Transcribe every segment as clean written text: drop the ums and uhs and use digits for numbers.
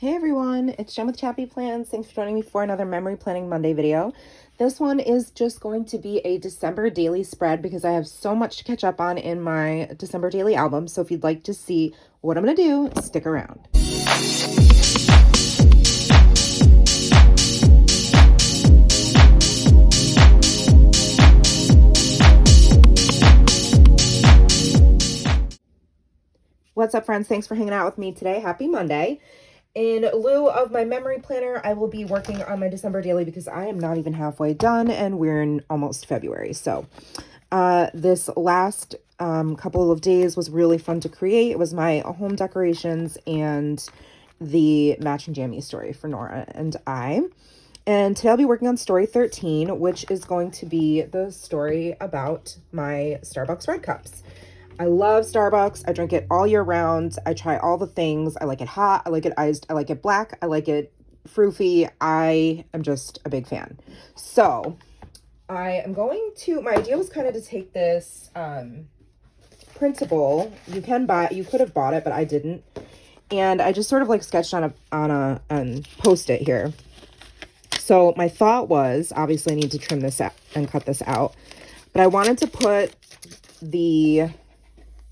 Hey everyone, it's Jen with ChappyPlans. Thanks for joining me for another Memory Planning Monday video. This one is just going to be a December daily spread because I have so much to catch up on in my December daily album. So if you'd like to see what I'm going to do, stick around. What's up, friends? Thanks for hanging out with me today. Happy Monday. In lieu of my memory planner, I will be working on my December daily because I am not even halfway done and we're in almost February. So this last couple of days was really fun to create. It was my home decorations and the matching jammy story for Nora and I. And today I'll be working on story 13, which is going to be the story about my Starbucks red cups. I love Starbucks. I drink it all year round. I try all the things. I like it hot. I like it iced. I like it black. I like it froofy. I am just a big fan. So I am going to, my idea was kind of to take this printable. You could have bought it, but I didn't. And I just sort of like sketched on a Post-it here. So my thought was, obviously I need to trim this out and cut this out, but I wanted to put the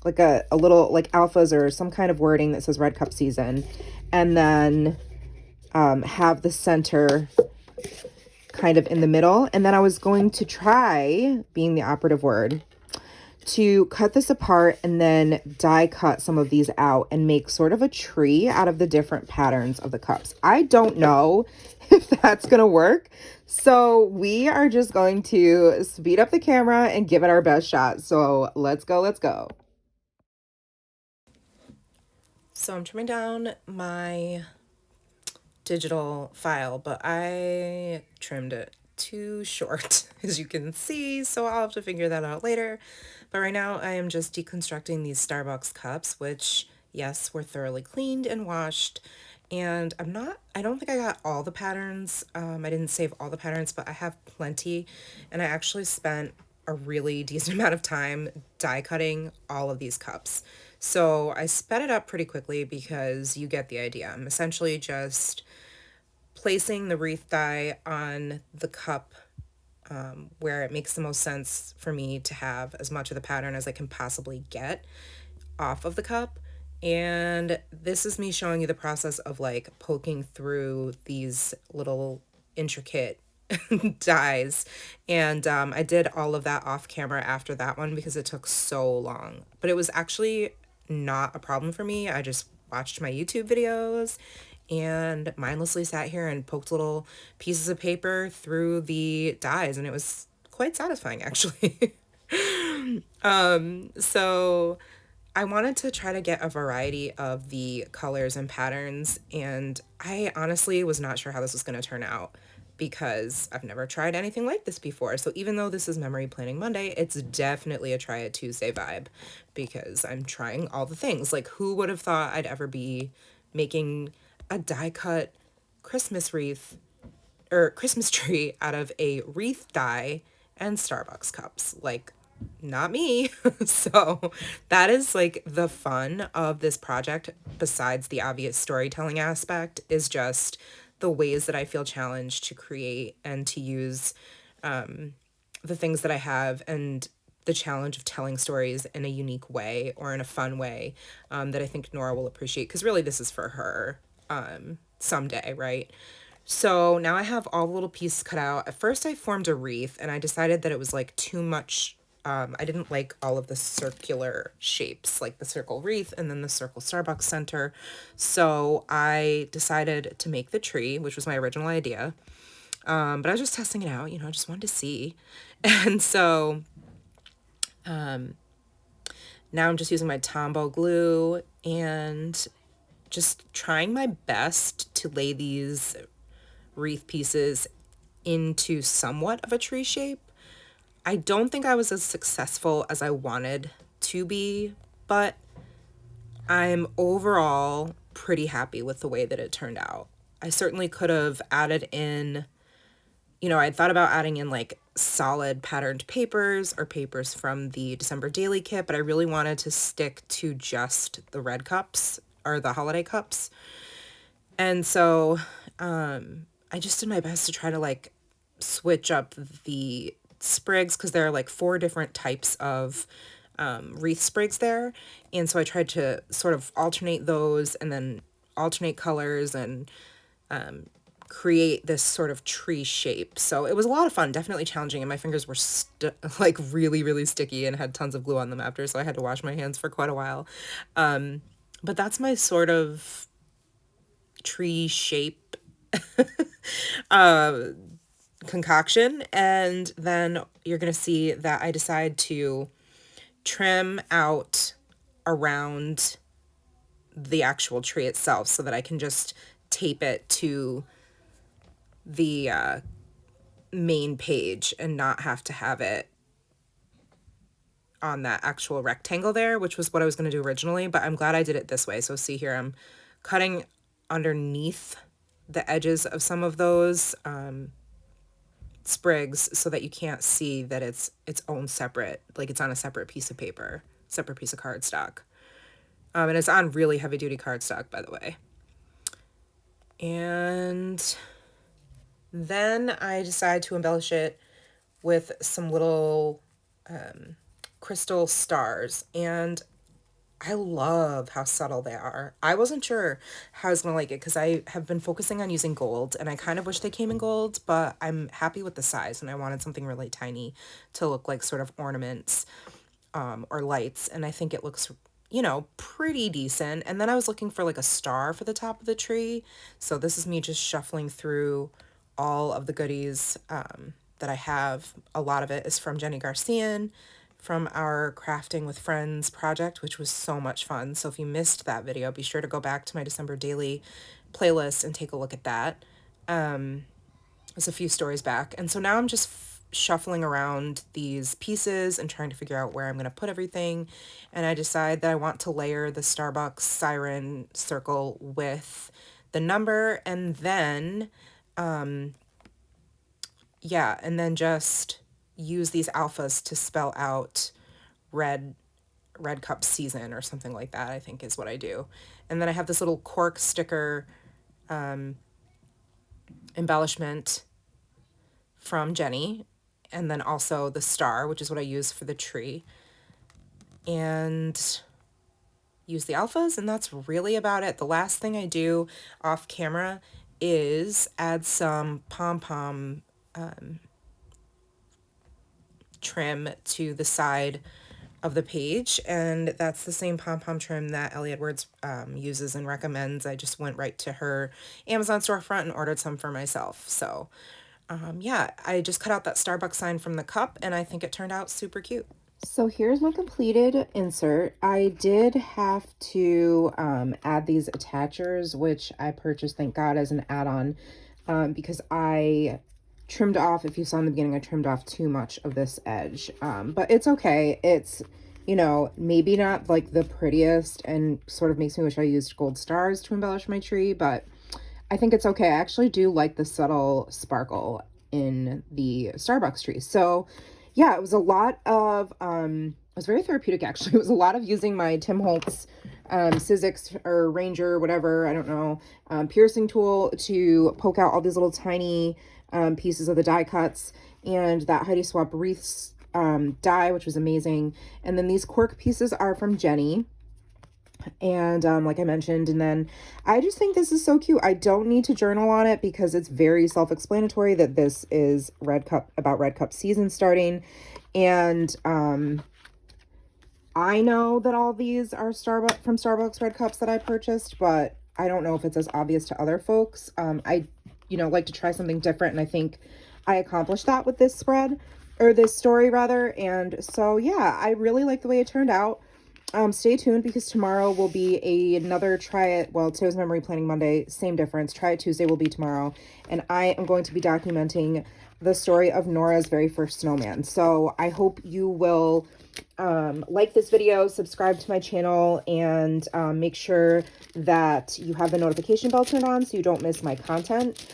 like a little like alphas or some kind of wording that says red cup season, and then have the center kind of in the middle. And then I was going to try, being the operative word, to cut this apart and then die cut some of these out and make sort of a tree out of the different patterns of the cups. I don't know if that's gonna work, so we are just going to speed up the camera and give it our best shot. So let's go. So I'm trimming down my digital file, but I trimmed it too short, as you can see, so I'll have to figure that out later. But right now I am just deconstructing these Starbucks cups, which, yes, were thoroughly cleaned and washed. And I don't think I got all the patterns. I didn't save all the patterns, but I have plenty. And I actually spent a really decent amount of time die cutting all of these cups. So I sped it up pretty quickly because you get the idea. I'm essentially just placing the wreath die on the cup where it makes the most sense for me to have as much of the pattern as I can possibly get off of the cup. And this is me showing you the process of like poking through these little intricate dies. And I did all of that off camera after that one because it took so long. But it was actually not a problem for me. I just watched my YouTube videos and mindlessly sat here and poked little pieces of paper through the dies, and it was quite satisfying, actually. So I wanted to try to get a variety of the colors and patterns, and I honestly was not sure how this was going to turn out because I've never tried anything like this before. So even though this is Memory Planning Monday, it's definitely a Try It Tuesday vibe because I'm trying all the things. Like, who would have thought I'd ever be making a die cut Christmas wreath or Christmas tree out of a wreath die and Starbucks cups? Like, not me. So that is like the fun of this project, besides the obvious storytelling aspect, is just the ways that I feel challenged to create and to use the things that I have, and the challenge of telling stories in a unique way or in a fun way that I think Nora will appreciate, because really this is for her someday, right? So now I have all the little pieces cut out. At first I formed a wreath and I decided that it was like too much. I didn't like all of the circular shapes, like the circle wreath and then the circle Starbucks center. So I decided to make the tree, which was my original idea. But I was just testing it out, I just wanted to see. And so now I'm just using my Tombow glue and just trying my best to lay these wreath pieces into somewhat of a tree shape. I don't think I was as successful as I wanted to be, but I'm overall pretty happy with the way that it turned out. I certainly could have added in, I thought about adding in like solid patterned papers or papers from the December Daily kit, but I really wanted to stick to just the red cups or the holiday cups. And so I just did my best to try to like switch up the sprigs, because there are like 4 different types of wreath sprigs there. And so I tried to sort of alternate those and then alternate colors and create this sort of tree shape. So it was a lot of fun, definitely challenging, and my fingers were like really, really sticky and had tons of glue on them after, so I had to wash my hands for quite a while. But that's my sort of tree shape concoction. And then you're gonna see that I decide to trim out around the actual tree itself so that I can just tape it to the main page and not have to have it on that actual rectangle there, which was what I was going to do originally, but I'm glad I did it this way. So see here, I'm cutting underneath the edges of some of those sprigs so that you can't see that it's its own separate, like it's on a separate piece of paper, separate piece of cardstock. And it's on really heavy duty cardstock, by the way. And then I decide to embellish it with some little crystal stars, and I love how subtle they are. I wasn't sure how I was gonna like it because I have been focusing on using gold, and I kind of wish they came in gold, but I'm happy with the size, and I wanted something really tiny to look like sort of ornaments or lights, and I think it looks, you know, pretty decent. And then I was looking for like a star for the top of the tree, so this is me just shuffling through all of the goodies that I have. A lot of it is from Jenny Garcian from our Crafting with Friends project, which was so much fun. So if you missed that video, be sure to go back to my December daily playlist and take a look at that. It's a few stories back. And so now I'm just shuffling around these pieces and trying to figure out where I'm going to put everything. And I decide that I want to layer the Starbucks siren circle with the number, and then yeah, and then just use these alphas to spell out red cup season or something like that, I think is what I do. And then I have this little cork sticker embellishment from Jenny, and then also the star, which is what I use for the tree, and use the alphas, and that's really about it. The last thing I do off camera is add some pom-pom trim to the side of the page, and that's the same pom-pom trim that Ellie Edwards uses and recommends. I just went right to her Amazon storefront and ordered some for myself. So yeah, I just cut out that Starbucks sign from the cup, and I think it turned out super cute. So here's my completed insert. I did have to add these attachers, which I purchased, thank God, as an add-on because I trimmed off, if you saw in the beginning, I trimmed off too much of this edge. But it's okay. It's, you know, maybe not like the prettiest and sort of makes me wish I used gold stars to embellish my tree, but I think it's okay. I actually do like the subtle sparkle in the Starbucks tree. So yeah, it was a lot of, it was very therapeutic actually. It was a lot of using my Tim Holtz Sizzix or Ranger, whatever, I don't know, piercing tool to poke out all these little tiny pieces of the die cuts, and that Heidi Swapp wreaths die, which was amazing. And then these cork pieces are from Jenny. And like I mentioned, and then I just think this is so cute. I don't need to journal on it because it's very self-explanatory that this is red cup season starting. And I know that all these are Starbucks red cups that I purchased, but I don't know if it's as obvious to other folks. I like to try something different, and I think I accomplished that with this spread, or this story rather. And so yeah, I really like the way it turned out. Stay tuned because tomorrow will be another try it. Well, today's Memory Planning Monday, same difference. Try it Tuesday will be tomorrow. And I am going to be documenting the story of Nora's very first snowman. So I hope you will like this video, subscribe to my channel, and make sure that you have the notification bell turned on so you don't miss my content.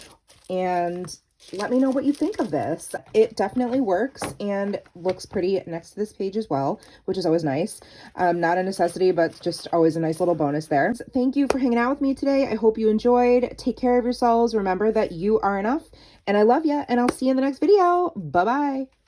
And let me know what you think of this. It definitely works and looks pretty next to this page as well, which is always nice. Not a necessity, but just always a nice little bonus there. Thank you for hanging out with me today. I hope you enjoyed. Take care of yourselves. Remember that you are enough, and I love you, and I'll see you in the next video. Bye-bye.